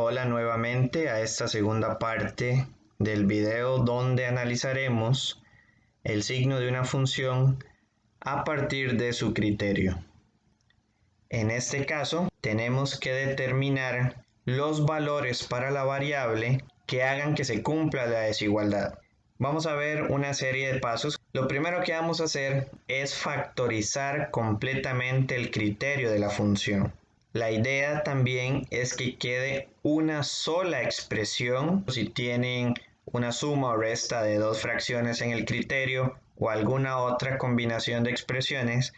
Hola nuevamente a esta segunda parte del video donde analizaremos el signo de una función a partir de su criterio. En este caso tenemos que determinar los valores para la variable que hagan que se cumpla la desigualdad. Vamos a ver una serie de pasos. Lo primero que vamos a hacer es factorizar completamente el criterio de la función. La idea también es que quede una sola expresión. Si tienen una suma o resta de dos fracciones en el criterio o alguna otra combinación de expresiones,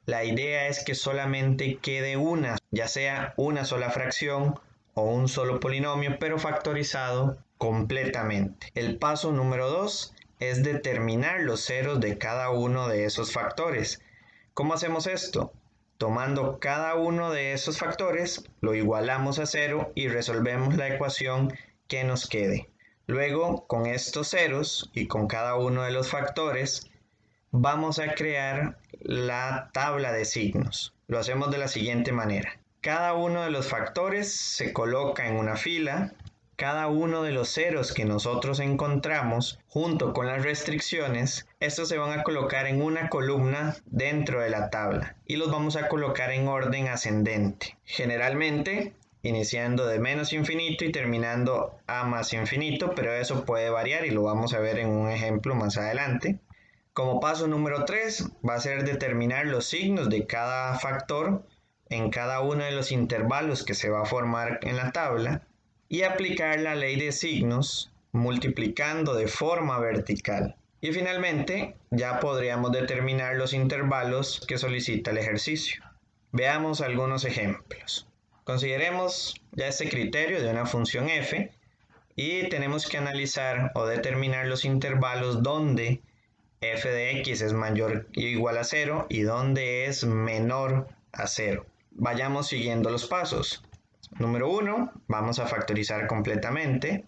la idea es que solamente quede una, ya sea una sola fracción o un solo polinomio, pero factorizado completamente. El paso número 2 es determinar los ceros de cada uno de esos factores. ¿Cómo hacemos esto? Tomando cada uno de esos factores, lo igualamos a 0 y resolvemos la ecuación que nos quede. Luego, con estos ceros y con cada uno de los factores, vamos a crear la tabla de signos. Lo hacemos de la siguiente manera. Cada uno de los factores se coloca en una fila. Cada uno de los ceros que nosotros encontramos junto con las restricciones, estos se van a colocar en una columna dentro de la tabla y los vamos a colocar en orden ascendente. Generalmente iniciando de menos infinito y terminando a más infinito, pero eso puede variar y lo vamos a ver en un ejemplo más adelante. Como paso número 3 va a ser determinar los signos de cada factor en cada uno de los intervalos que se va a formar en la tabla y aplicar la ley de signos multiplicando de forma vertical. Y finalmente ya podríamos determinar los intervalos que solicita el ejercicio. Veamos algunos ejemplos. Consideremos ya este criterio de una función f y tenemos que analizar o determinar los intervalos donde f de x es mayor o igual a 0 y donde es menor a 0. Vayamos siguiendo los pasos. Número 1, vamos a factorizar completamente.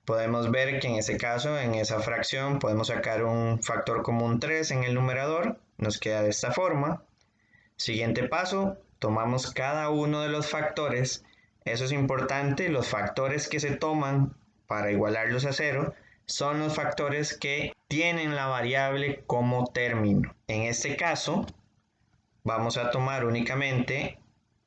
Podemos ver que en ese caso, en esa fracción, podemos sacar un factor común 3 en el numerador. Nos queda de esta forma. Siguiente paso, tomamos cada uno de los factores. Eso es importante, los factores que se toman para igualarlos a 0 son los factores que tienen la variable como término. En este caso, vamos a tomar únicamente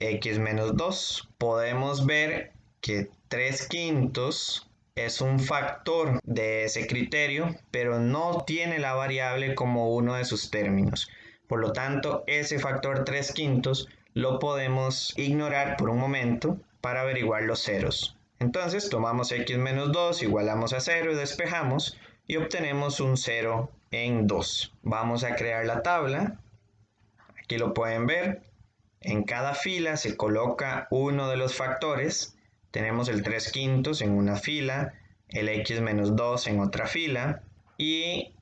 x menos 2. Podemos ver que 3/5 es un factor de ese criterio, pero no tiene la variable como uno de sus términos. Por lo tanto, ese factor 3/5 lo podemos ignorar por un momento para averiguar los ceros. Entonces tomamos x menos 2, igualamos a 0 y despejamos y obtenemos un 0 en 2. Vamos a crear la tabla. Aquí lo pueden ver. En cada fila se coloca uno de los factores. Tenemos el 3/5 en una fila, el x menos 2 en otra fila y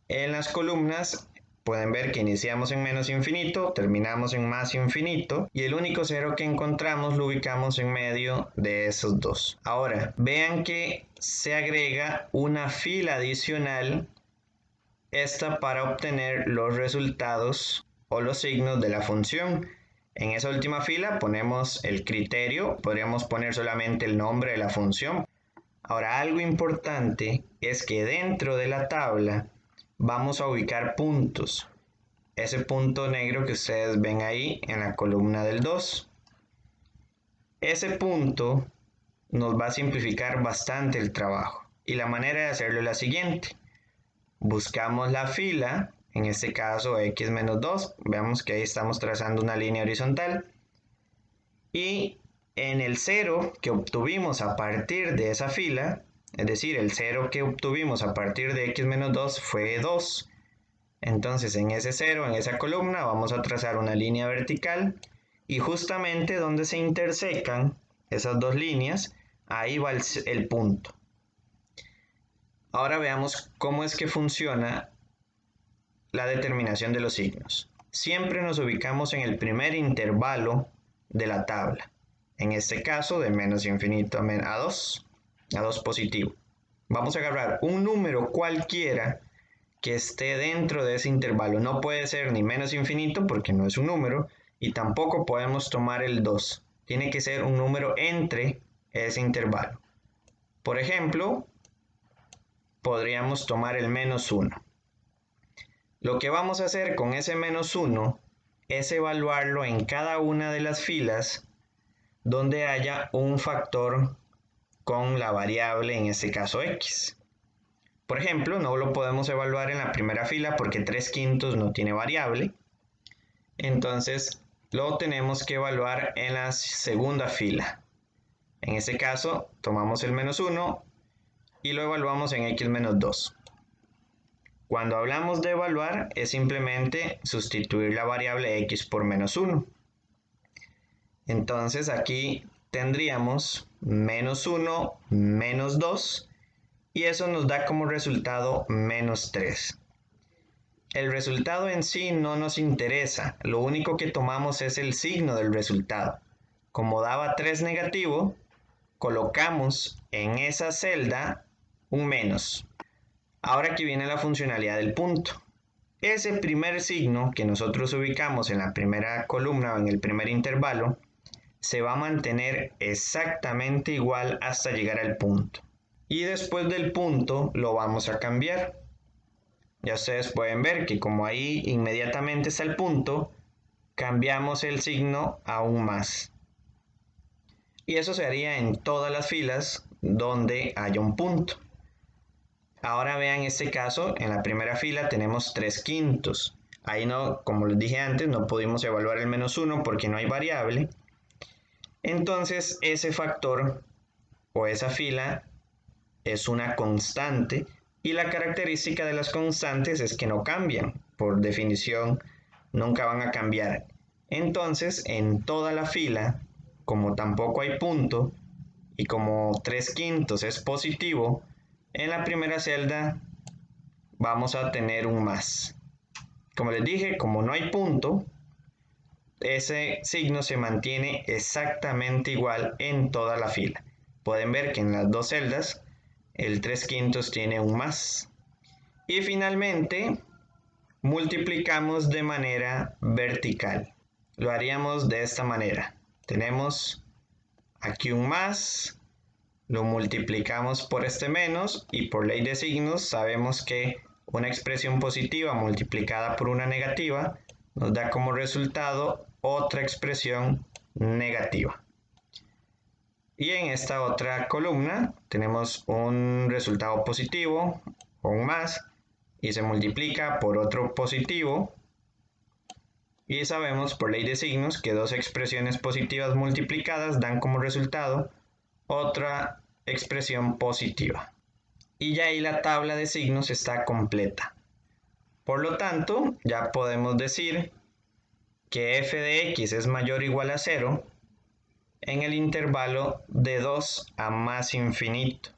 en las columnas pueden ver que iniciamos en menos infinito, terminamos en más infinito y el único cero que encontramos lo ubicamos en medio de esos dos. Ahora, vean que se agrega una fila adicional, esta para obtener los resultados o los signos de la función. En esa última fila ponemos el criterio, podríamos poner solamente el nombre de la función. Ahora, algo importante es que dentro de la tabla vamos a ubicar puntos. Ese punto negro que ustedes ven ahí en la columna del 2. Ese punto nos va a simplificar bastante el trabajo. Y la manera de hacerlo es la siguiente. Buscamos la fila, en este caso x menos 2. Veamos que ahí estamos trazando una línea horizontal. Y en el 0 que obtuvimos a partir de esa fila, es decir, el 0 que obtuvimos a partir de x menos 2 fue 2. Entonces en ese 0, en esa columna, vamos a trazar una línea vertical y justamente donde se intersecan esas dos líneas, ahí va el punto. Ahora veamos cómo es que funciona la determinación de los signos. Siempre nos ubicamos en el primer intervalo de la tabla. En este caso, de menos infinito a 2 positivo. Vamos a agarrar un número cualquiera que esté dentro de ese intervalo. No puede ser ni menos infinito porque no es un número y tampoco podemos tomar el 2. Tiene que ser un número entre ese intervalo. Por ejemplo, podríamos tomar el menos 1. Lo que vamos a hacer con ese menos 1 es evaluarlo en cada una de las filas donde haya un factor con la variable, en este caso x. Por ejemplo, no lo podemos evaluar en la primera fila porque 3/5 no tiene variable. Entonces lo tenemos que evaluar en la segunda fila. En este caso, tomamos el menos 1 y lo evaluamos en x menos 2. Cuando hablamos de evaluar, es simplemente sustituir la variable x por menos 1. Entonces aquí tendríamos menos 1 menos 2 y eso nos da como resultado menos 3. El resultado en sí no nos interesa, lo único que tomamos es el signo del resultado. Como daba 3 negativo, colocamos en esa celda un menos. Ahora aquí viene la funcionalidad del punto. Ese primer signo que nosotros ubicamos en la primera columna o en el primer intervalo se va a mantener exactamente igual hasta llegar al punto. Y después del punto lo vamos a cambiar. Ya ustedes pueden ver que como ahí inmediatamente está el punto, cambiamos el signo a un más. Y eso se haría en todas las filas donde haya un punto. Ahora vean este caso, en la primera fila tenemos 3/5. Ahí no, como les dije antes, no pudimos evaluar el menos 1 porque no hay variable. Entonces ese factor o esa fila es una constante y la característica de las constantes es que no cambian. Por definición, nunca van a cambiar. Entonces, en toda la fila, como tampoco hay punto y como 3/5 es positivo, en la primera celda vamos a tener un más. Como les dije, como no hay punto, ese signo se mantiene exactamente igual en toda la fila. Pueden ver que en las dos celdas el 3/5 tiene un más. Y finalmente multiplicamos de manera vertical. Lo haríamos de esta manera. Tenemos aquí un más, lo multiplicamos por este menos y por ley de signos sabemos que una expresión positiva multiplicada por una negativa nos da como resultado otra expresión negativa. Y en esta otra columna tenemos un resultado positivo o un más y se multiplica por otro positivo. Y sabemos por ley de signos que dos expresiones positivas multiplicadas dan como resultado otra expresión positiva. Y ya ahí la tabla de signos está completa. Por lo tanto, ya podemos decir que f de x es mayor o igual a 0 en el intervalo de 2 a más infinito.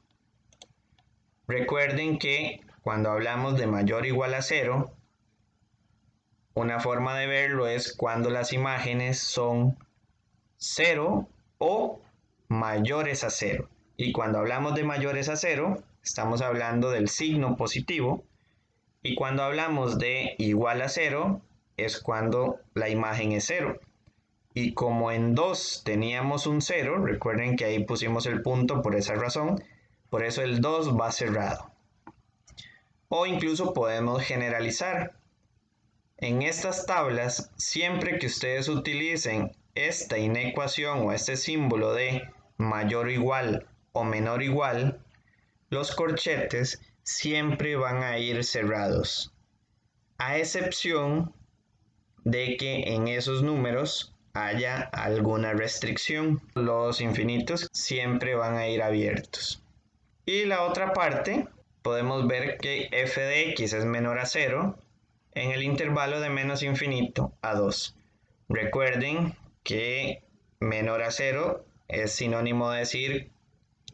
Recuerden que cuando hablamos de mayor o igual a 0, una forma de verlo es cuando las imágenes son 0 o mayores a 0. Y cuando hablamos de mayores a 0, estamos hablando del signo positivo. Y cuando hablamos de igual a 0, es cuando la imagen es 0. Y como en 2 teníamos un 0, recuerden que ahí pusimos el punto por esa razón, por eso el 2 va cerrado. O incluso podemos generalizar. En estas tablas, siempre que ustedes utilicen esta inecuación o este símbolo de mayor o igual o menor o igual, los corchetes siempre van a ir cerrados, a excepción de que en esos números haya alguna restricción. Los infinitos siempre van a ir abiertos. Y la otra parte, podemos ver que f de x es menor a 0 en el intervalo de menos infinito a 2. Recuerden que menor a 0 es sinónimo de decir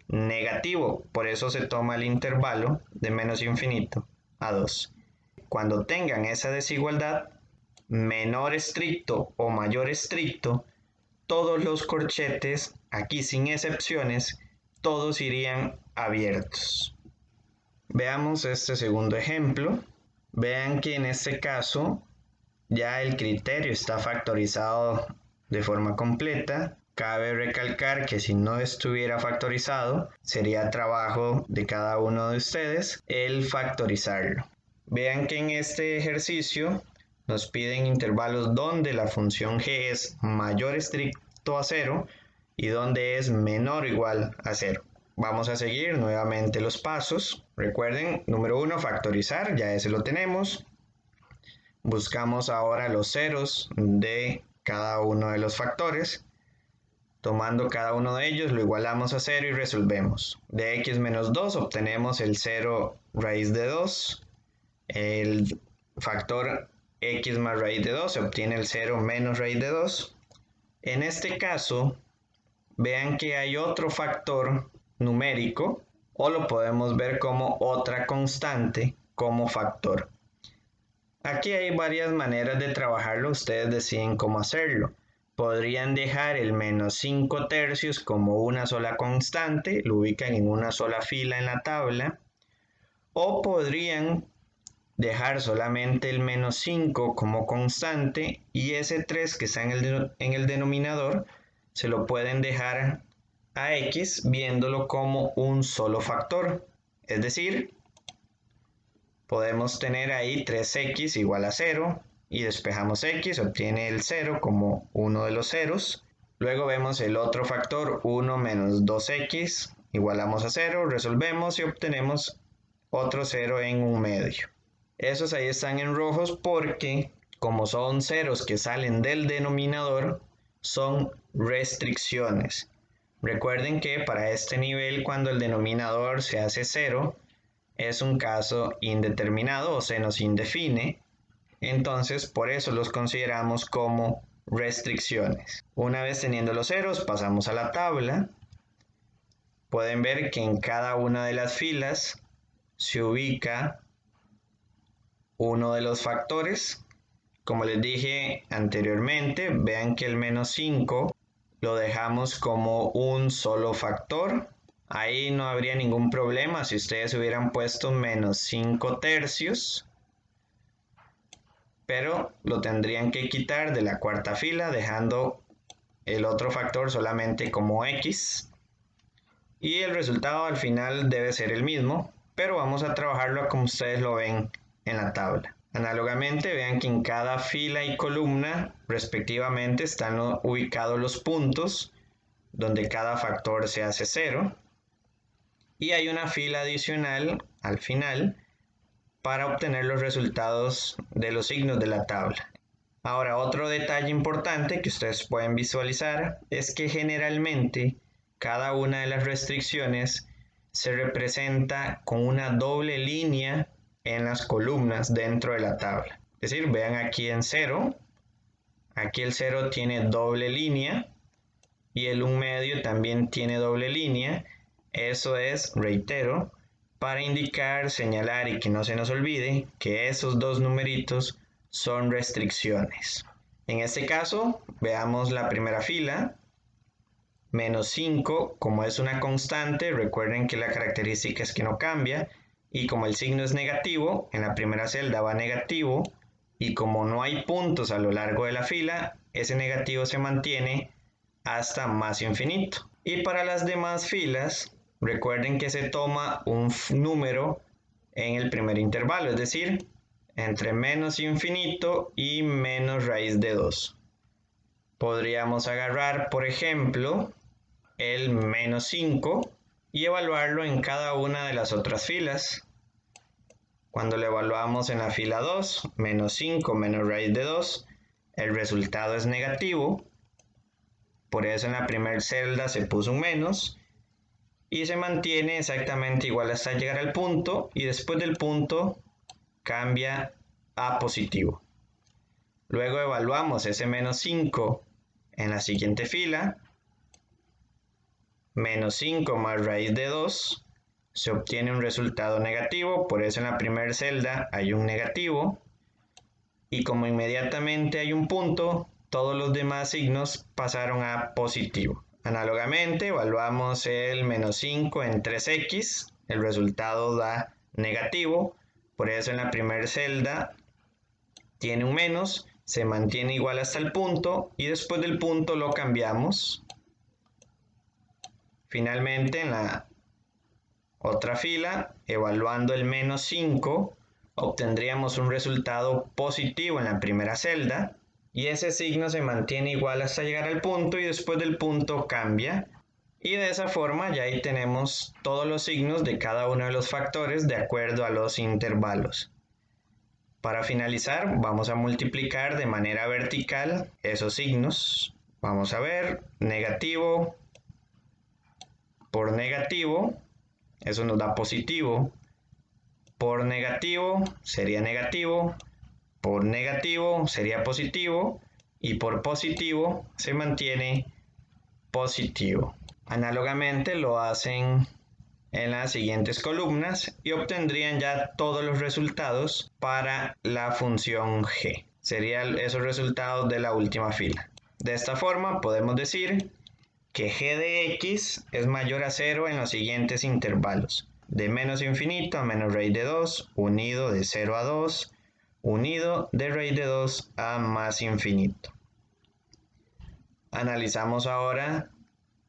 negativo, por eso se toma el intervalo de menos infinito a 2. Cuando tengan esa desigualdad, menor estricto o mayor estricto, todos los corchetes, aquí sin excepciones, todos irían abiertos. Veamos este segundo ejemplo. Vean que en este caso ya el criterio está factorizado de forma completa Cabe recalcar que si no estuviera factorizado, sería trabajo de cada uno de ustedes el factorizarlo. Vean que en este ejercicio nos piden intervalos donde la función g es mayor estricto a 0 y donde es menor o igual a 0. Vamos a seguir nuevamente los pasos. Recuerden, número 1, factorizar, ya ese lo tenemos. Buscamos ahora los ceros de cada uno de los factores. Tomando cada uno de ellos, lo igualamos a 0 y resolvemos. De x menos 2 obtenemos el 0 raíz de 2. El factor x más raíz de 2 se obtiene el 0 menos raíz de 2. En este caso, vean que hay otro factor numérico, o lo podemos ver como otra constante como factor. Aquí hay varias maneras de trabajarlo, ustedes deciden cómo hacerlo. Podrían dejar el menos 5 tercios como una sola constante, lo ubican en una sola fila en la tabla, o podrían dejar solamente el menos 5 como constante y ese 3 que está en el denominador se lo pueden dejar a x viéndolo como un solo factor. Es decir, podemos tener ahí 3x igual a 0 y despejamos x, obtiene el 0 como uno de los ceros. Luego vemos el otro factor 1 menos 2x, igualamos a 0, resolvemos y obtenemos otro 0 en un medio. Esos ahí están en rojos porque como son ceros que salen del denominador, son restricciones. Recuerden que para este nivel, cuando el denominador se hace 0, es un caso indeterminado o se nos indefine. Entonces, por eso los consideramos como restricciones. Una vez teniendo los ceros, pasamos a la tabla. Pueden ver que en cada una de las filas se ubica uno de los factores. Como les dije anteriormente, vean que el menos 5 lo dejamos como un solo factor. Ahí no habría ningún problema si ustedes hubieran puesto menos 5 tercios, pero lo tendrían que quitar de la cuarta fila dejando el otro factor solamente como x y el resultado al final debe ser el mismo, pero vamos a trabajarlo como ustedes lo ven en la tabla. Análogamente, vean que en cada fila y columna respectivamente están ubicados los puntos donde cada factor se hace 0 y hay una fila adicional al final para obtener los resultados de los signos de la tabla. Ahora, otro detalle importante que ustedes pueden visualizar es que generalmente cada una de las restricciones se representa con una doble línea en las columnas dentro de la tabla. Es decir, vean aquí en 0, aquí el 0 tiene doble línea y el 1 medio también tiene doble línea. Eso es, reitero, para indicar, señalar y que no se nos olvide que esos dos numeritos son restricciones. En este caso, veamos la primera fila. Menos 5, como es una constante, recuerden que la característica es que no cambia. Y como el signo es negativo, en la primera celda va negativo. Y como no hay puntos a lo largo de la fila, ese negativo se mantiene hasta más infinito. Y para las demás filas, recuerden que se toma un número en el primer intervalo, es decir, entre menos infinito y menos raíz de 2. Podríamos agarrar, por ejemplo, el menos 5 y evaluarlo en cada una de las otras filas. Cuando lo evaluamos en la fila 2, menos 5 menos raíz de 2, el resultado es negativo. Por eso en la primera celda se puso un menos y se mantiene exactamente igual hasta llegar al punto y después del punto cambia a positivo. Luego evaluamos ese menos 5 en la siguiente fila. Menos 5 más raíz de 2 se obtiene un resultado negativo, por eso en la primera celda hay un negativo y como inmediatamente hay un punto, todos los demás signos pasaron a positivo. Análogamente, evaluamos el menos 5 en 3x, el resultado da negativo, por eso en la primera celda tiene un menos, se mantiene igual hasta el punto y después del punto lo cambiamos Finalmente, en la otra fila, evaluando el menos 5, obtendríamos un resultado positivo en la primera celda y ese signo se mantiene igual hasta llegar al punto y después del punto cambia. Y de esa forma ya ahí tenemos todos los signos de cada uno de los factores de acuerdo a los intervalos. Para finalizar, vamos a multiplicar de manera vertical esos signos. Vamos a ver, negativo por negativo, eso nos da positivo. Por negativo sería negativo, por negativo sería positivo y por positivo se mantiene positivo. Análogamente lo hacen en las siguientes columnas y obtendrían ya todos los resultados para la función g. Serían esos resultados de la última fila. De esta forma podemos decir que g de x es mayor a 0 en los siguientes intervalos. De menos infinito a menos raíz de 2, unido de 0 a 2, unido de raíz de 2 a más infinito. Analizamos ahora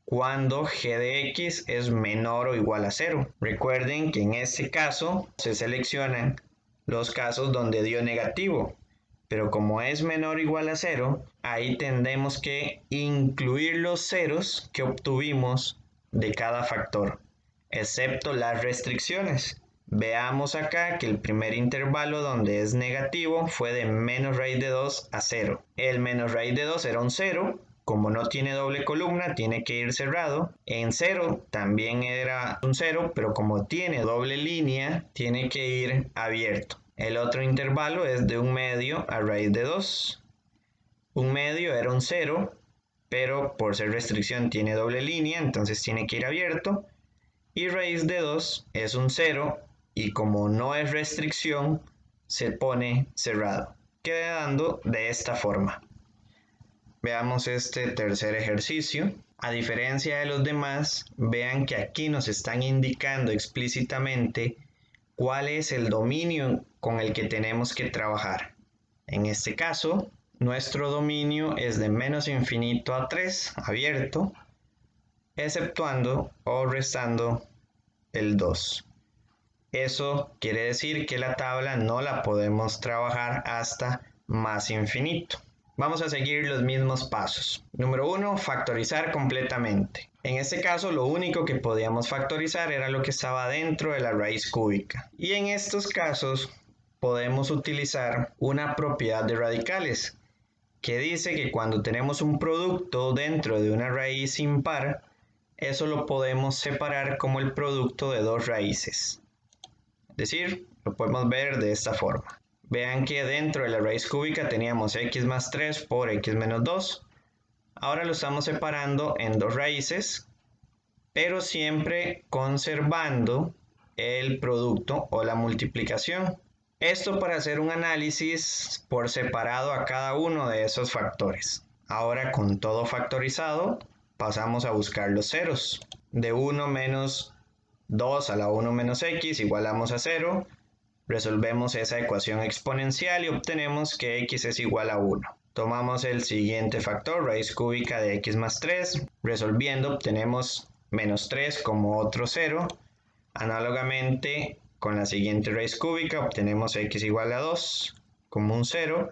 cuando g de x es menor o igual a 0. Recuerden que en este caso se seleccionan los casos donde dio negativo, pero como es menor o igual a 0, ahí tendremos que incluir los ceros que obtuvimos de cada factor, excepto las restricciones. Veamos acá que el primer intervalo donde es negativo fue de menos raíz de 2 a 0. El menos raíz de 2 era un 0. Como no tiene doble columna, tiene que ir cerrado. En 0 también era un 0, pero como tiene doble línea, tiene que ir abierto. El otro intervalo es de un medio a raíz de 2. Un medio era un 0, pero por ser restricción tiene doble línea, entonces tiene que ir abierto. Y raíz de 2 es un 0, y como no es restricción, se pone cerrado, quedando de esta forma. Veamos este tercer ejercicio. A diferencia de los demás, vean que aquí nos están indicando explícitamente cuál es el dominio con el que tenemos que trabajar. En este caso, nuestro dominio es de menos infinito a 3, abierto, exceptuando o restando el 2. Eso quiere decir que la tabla no la podemos trabajar hasta más infinito. Vamos a seguir los mismos pasos. Número 1, factorizar completamente. En este caso, lo único que podíamos factorizar era lo que estaba dentro de la raíz cúbica. Y en estos casos, podemos utilizar una propiedad de radicales, que dice que cuando tenemos un producto dentro de una raíz impar, eso lo podemos separar como el producto de dos raíces. Es decir, lo podemos ver de esta forma. Vean que dentro de la raíz cúbica teníamos x más 3 por x menos 2. Ahora lo estamos separando en dos raíces, pero siempre conservando el producto o la multiplicación. Esto para hacer un análisis por separado a cada uno de esos factores. Ahora con todo factorizado, pasamos a buscar los ceros. De 1 menos 2 a la 1 menos x igualamos a 0. Resolvemos esa ecuación exponencial y obtenemos que x es igual a 1. Tomamos el siguiente factor, raíz cúbica de x más 3. Resolviendo obtenemos menos 3 como otro 0. Análogamente con la siguiente raíz cúbica obtenemos x igual a 2 como un 0.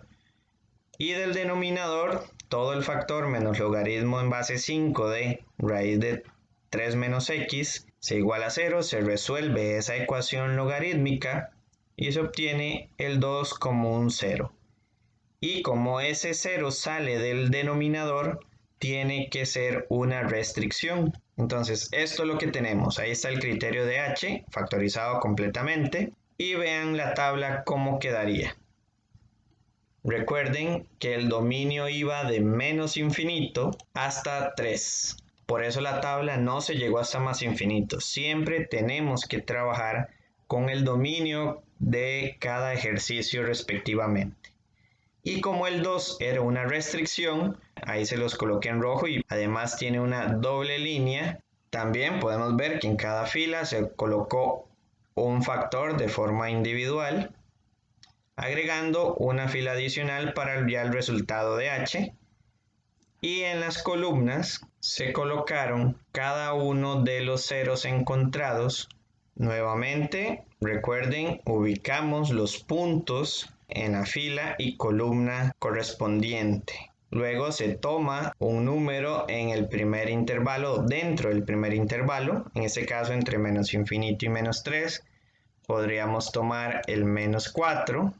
Y del denominador todo el factor menos logaritmo en base 5 de raíz de 3 menos x se iguala a 0. Se resuelve esa ecuación logarítmica y se obtiene el 2 como un 0. Y como ese 0 sale del denominador, tiene que ser una restricción. Entonces, esto es lo que tenemos. Ahí está el criterio de h, factorizado completamente. Y vean la tabla cómo quedaría. Recuerden que el dominio iba de menos infinito hasta 3. Por eso la tabla no se llegó hasta más infinito. Siempre tenemos que trabajar con el dominio de cada ejercicio respectivamente. Y como el 2 era una restricción, ahí se los coloqué en rojo y además tiene una doble línea, también podemos ver que en cada fila se colocó un factor de forma individual, agregando una fila adicional para ya el resultado de h. Y en las columnas se colocaron cada uno de los ceros encontrados. Nuevamente, recuerden, ubicamos los puntos en la fila y columna correspondiente. Luego se toma un número en el primer intervalo, dentro del primer intervalo, en este caso entre menos infinito y menos 3. Podríamos tomar el menos 4.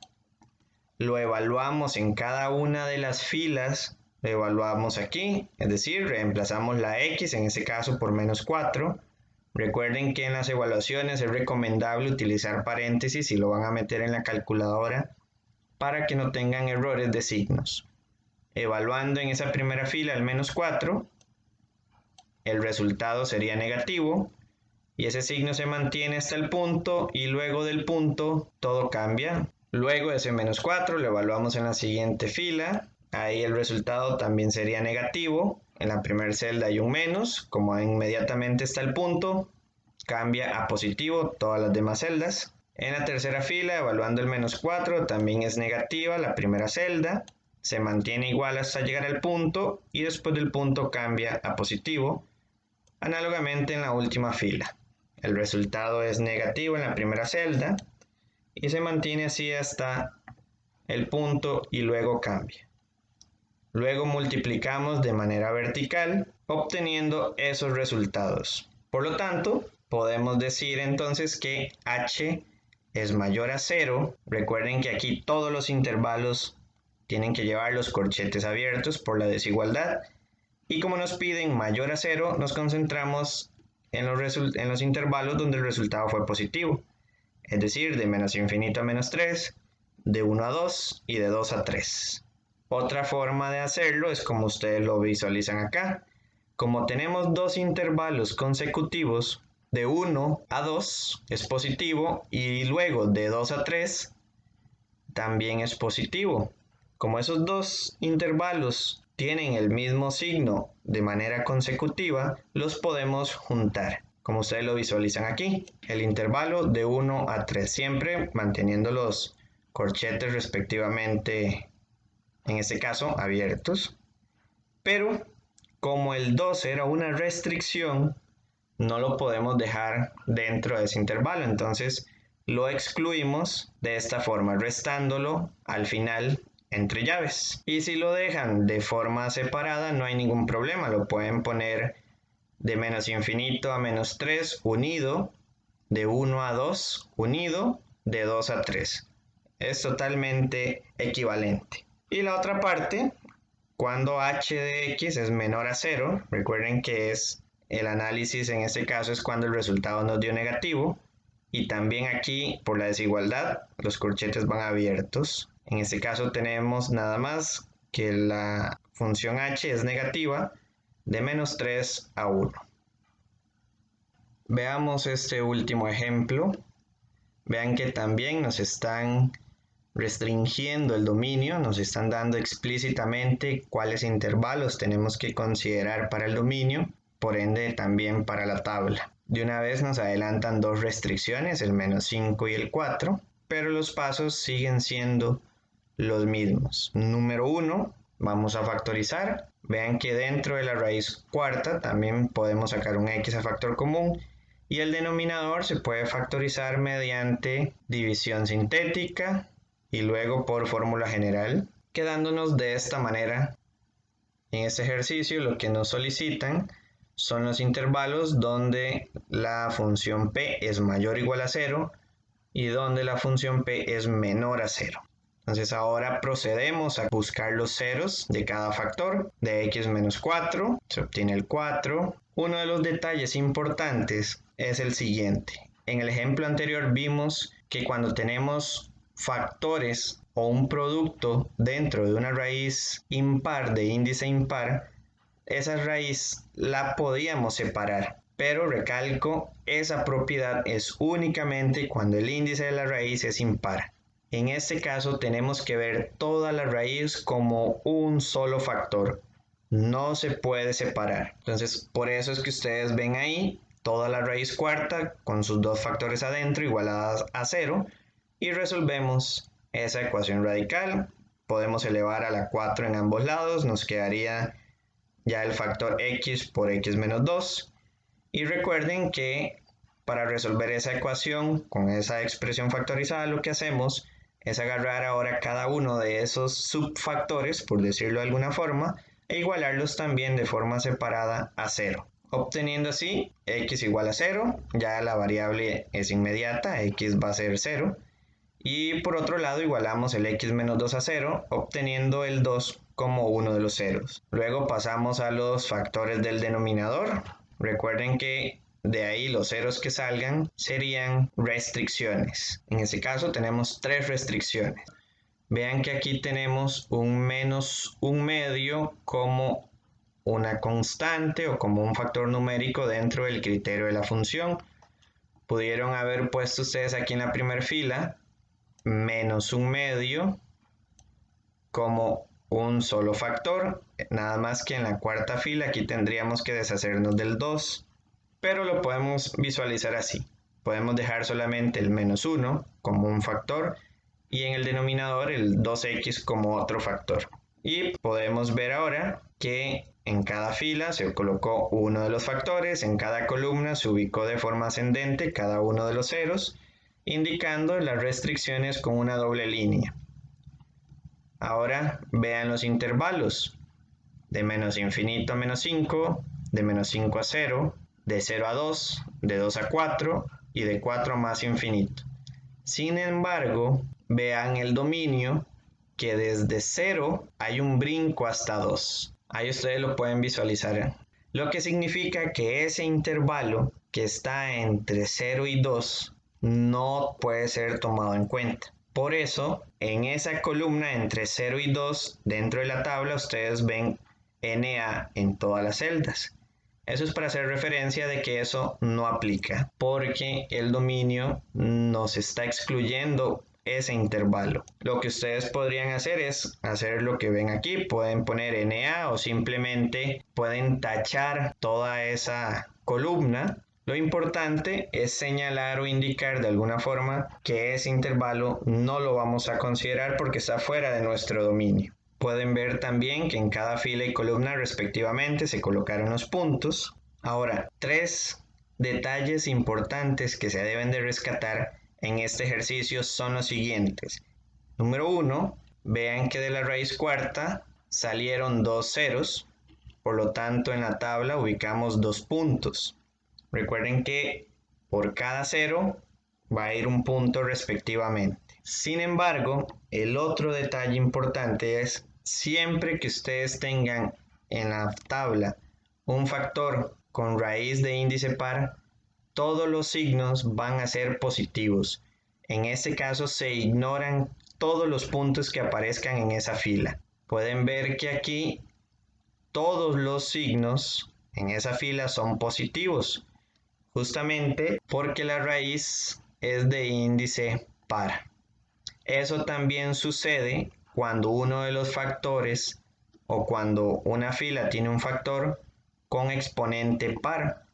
Lo evaluamos en cada una de las filas, lo evaluamos aquí, es decir, reemplazamos la x, en este caso por menos 4. Recuerden que en las evaluaciones es recomendable utilizar paréntesis si lo van a meter en la calculadora para que no tengan errores de signos. Evaluando en esa primera fila el menos 4, el resultado sería negativo y ese signo se mantiene hasta el punto y luego del punto todo cambia. Luego ese menos 4 lo evaluamos en la siguiente fila, ahí el resultado también sería negativo. En la primera celda hay un menos, como inmediatamente está el punto, cambia a positivo todas las demás celdas. En la tercera fila, evaluando el menos 4, también es negativa la primera celda, se mantiene igual hasta llegar al punto y después del punto cambia a positivo. Análogamente en la última fila, el resultado es negativo en la primera celda y se mantiene así hasta el punto y luego cambia. Luego multiplicamos de manera vertical, obteniendo esos resultados. Por lo tanto, podemos decir entonces que h es mayor a 0. Recuerden que aquí todos los intervalos tienen que llevar los corchetes abiertos por la desigualdad. Y como nos piden mayor a 0, nos concentramos en los intervalos donde el resultado fue positivo. Es decir, de menos infinito a menos 3, de 1 a 2 y de 2 a 3. Otra forma de hacerlo es como ustedes lo visualizan acá. Como tenemos dos intervalos consecutivos, de 1 a 2 es positivo y luego de 2 a 3 también es positivo. Como esos dos intervalos tienen el mismo signo de manera consecutiva, los podemos juntar, como ustedes lo visualizan aquí. El intervalo de 1 a 3, siempre manteniendo los corchetes respectivamente, en este caso abiertos. Pero como el 2 era una restricción, no lo podemos dejar dentro de ese intervalo, entonces lo excluimos de esta forma, restándolo al final entre llaves. Y si lo dejan de forma separada, no hay ningún problema, lo pueden poner de menos infinito a menos 3 unido, de 1 a 2 unido, de 2 a 3. Es totalmente equivalente. Y la otra parte, cuando h de x es menor a 0, recuerden que es el análisis en este caso es cuando el resultado nos dio negativo, y también aquí por la desigualdad los corchetes van abiertos. En este caso tenemos nada más que la función h es negativa de menos 3 a 1. Veamos este último ejemplo. Vean que también nos están restringiendo el dominio, nos están dando explícitamente cuáles intervalos tenemos que considerar para el dominio, por ende también para la tabla. De una vez nos adelantan dos restricciones, el menos 5 y el 4, pero los pasos siguen siendo los mismos. Número 1, vamos a factorizar. Vean que dentro de la raíz cuarta también podemos sacar un x a factor común y el denominador se puede factorizar mediante división sintética y luego por fórmula general, quedándonos de esta manera. En este ejercicio lo que nos solicitan son los intervalos donde la función p es mayor o igual a 0 y donde la función p es menor a 0. Entonces ahora procedemos a buscar los ceros de cada factor. De x menos 4 se obtiene el 4. Uno de los detalles importantes es el siguiente. En el ejemplo anterior vimos que cuando tenemos factores o un producto dentro de una raíz impar de índice impar, esa raíz la podíamos separar, pero recalco, esa propiedad es únicamente cuando el índice de la raíz es impar. En este caso tenemos que ver toda la raíz como un solo factor, no se puede separar. Entonces por eso es que ustedes ven ahí toda la raíz cuarta con sus dos factores adentro igualadas a 0 y resolvemos esa ecuación radical. Podemos elevar a la 4 en ambos lados, nos quedaría ya el factor x por x menos 2. Y recuerden que para resolver esa ecuación con esa expresión factorizada, lo que hacemos es agarrar ahora cada uno de esos subfactores, por decirlo de alguna forma, e igualarlos también de forma separada a 0. Obteniendo así x igual a 0, ya la variable es inmediata, x va a ser 0. Y por otro lado igualamos el x menos 2 a 0, obteniendo el 2 como uno de los ceros. Luego pasamos a los factores del denominador. Recuerden que de ahí los ceros que salgan serían restricciones. En este caso tenemos 3 restricciones. Vean que aquí tenemos un menos un medio como una constante o como un factor numérico dentro del criterio de la función. Pudieron haber puesto ustedes aquí en la primera fila menos un medio como un solo factor, nada más que en la cuarta fila aquí tendríamos que deshacernos del 2, pero lo podemos visualizar así. Podemos dejar solamente el menos 1 como un factor y en el denominador el 2x como otro factor. Y podemos ver ahora que en cada fila se colocó uno de los factores, en cada columna se ubicó de forma ascendente cada uno de los ceros, indicando las restricciones con una doble línea. Ahora vean los intervalos de menos infinito a menos 5, de menos 5 a 0, de 0 a 2, de 2 a 4 y de 4 a más infinito. Sin embargo, vean el dominio que desde 0 hay un brinco hasta 2. Ahí ustedes lo pueden visualizar. Lo que significa que ese intervalo que está entre 0 y 2 no puede ser tomado en cuenta. Por eso, en esa columna entre 0 y 2, dentro de la tabla, ustedes ven NA en todas las celdas. Eso es para hacer referencia de que eso no aplica, porque el dominio nos está excluyendo ese intervalo. Lo que ustedes podrían hacer es hacer lo que ven aquí. Pueden poner NA o simplemente pueden tachar toda esa columna. Lo importante es señalar o indicar de alguna forma que ese intervalo no lo vamos a considerar porque está fuera de nuestro dominio. Pueden ver también que en cada fila y columna respectivamente se colocaron los puntos. Ahora, 3 detalles importantes que se deben de rescatar en este ejercicio son los siguientes. Número 1, vean que de la raíz cuarta salieron 2 ceros, por lo tanto en la tabla ubicamos 2 puntos. Recuerden que por cada cero va a ir un punto respectivamente. Sin embargo, el otro detalle importante es siempre que ustedes tengan en la tabla un factor con raíz de índice par, todos los signos van a ser positivos. En este caso se ignoran todos los puntos que aparezcan en esa fila. Pueden ver que aquí todos los signos en esa fila son positivos, justamente porque la raíz es de índice par. Eso también sucede cuando uno de los factores o cuando una fila tiene un factor con exponente par.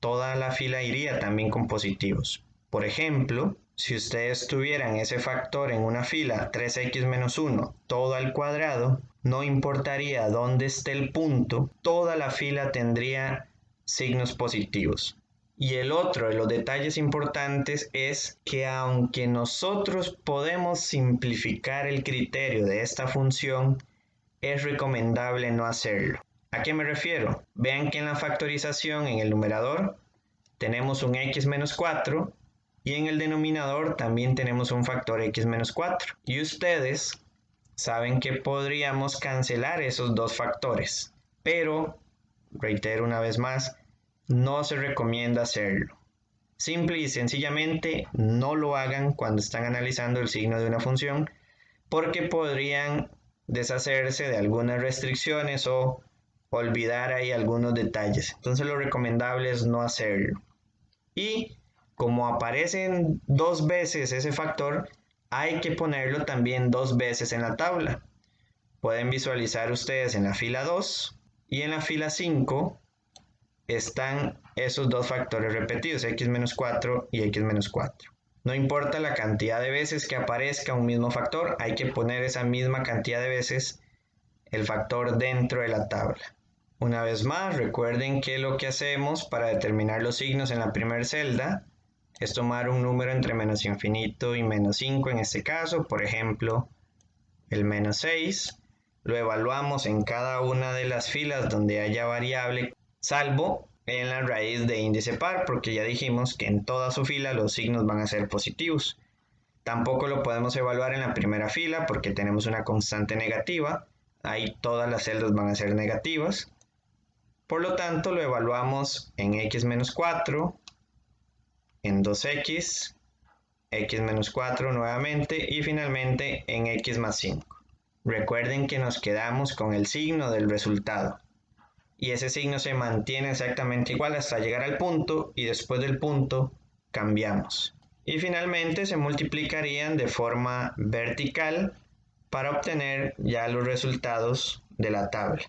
Toda la fila iría también con positivos. Por ejemplo, si ustedes tuvieran ese factor en una fila 3x menos 1 todo al cuadrado, no importaría dónde esté el punto, toda la fila tendría signos positivos. Y el otro de los detalles importantes es que aunque nosotros podemos simplificar el criterio de esta función, es recomendable no hacerlo. ¿A qué me refiero? Vean que en la factorización en el numerador tenemos un x menos 4 y en el denominador también tenemos un factor x menos 4. Y ustedes saben que podríamos cancelar esos dos factores, pero, reitero una vez más, no se recomienda hacerlo. Simple y sencillamente no lo hagan cuando están analizando el signo de una función porque podrían deshacerse de algunas restricciones o olvidar ahí algunos detalles. Entonces lo recomendable es no hacerlo. Y como aparecen 2 veces ese factor, hay que ponerlo también 2 veces en la tabla. Pueden visualizar ustedes en la fila 2 y en la fila 5 están esos dos factores repetidos, x menos 4 y x menos 4. No importa la cantidad de veces que aparezca un mismo factor, hay que poner esa misma cantidad de veces el factor dentro de la tabla. Una vez más, recuerden que lo que hacemos para determinar los signos en la primera celda es tomar un número entre menos infinito y menos 5 en este caso, por ejemplo, el menos 6. Lo evaluamos en cada una de las filas donde haya variable, salvo en la raíz de índice par, porque ya dijimos que en toda su fila los signos van a ser positivos. Tampoco lo podemos evaluar en la primera fila porque tenemos una constante negativa. Ahí todas las celdas van a ser negativas. Por lo tanto, lo evaluamos en x menos 4, en 2x, x menos 4 nuevamente y finalmente en x más 5. Recuerden que nos quedamos con el signo del resultado y ese signo se mantiene exactamente igual hasta llegar al punto y después del punto cambiamos. Y finalmente se multiplicarían de forma vertical para obtener ya los resultados de la tabla.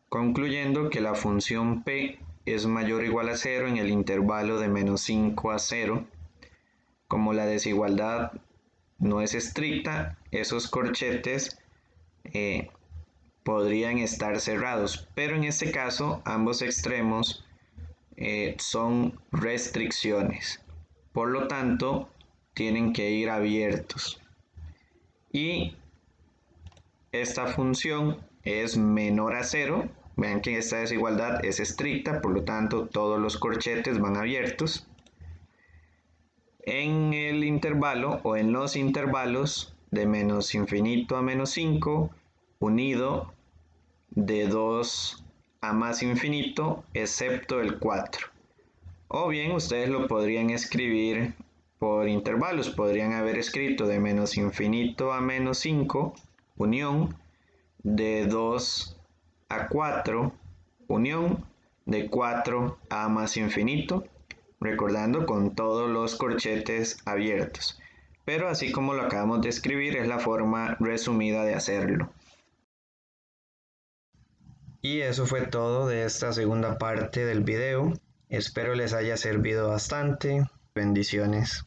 Concluyendo que la función p es mayor o igual a 0 en el intervalo de menos 5 a 0, como la desigualdad no es estricta, esos corchetes podrían estar cerrados, pero en este caso ambos extremos son restricciones, por lo tanto tienen que ir abiertos. Y esta función es menor a 0, vean que esta desigualdad es estricta, por lo tanto todos los corchetes van abiertos. En el intervalo o en los intervalos de menos infinito a menos 5, unido de 2 a más infinito, excepto el 4. O bien ustedes lo podrían escribir por intervalos, podrían haber escrito de menos infinito a menos 5, unión, de 2 a 4, unión, de 4 a más infinito, recordando con todos los corchetes abiertos. Pero así como lo acabamos de escribir, es la forma resumida de hacerlo. Y eso fue todo de esta segunda parte del video. Espero les haya servido bastante. Bendiciones.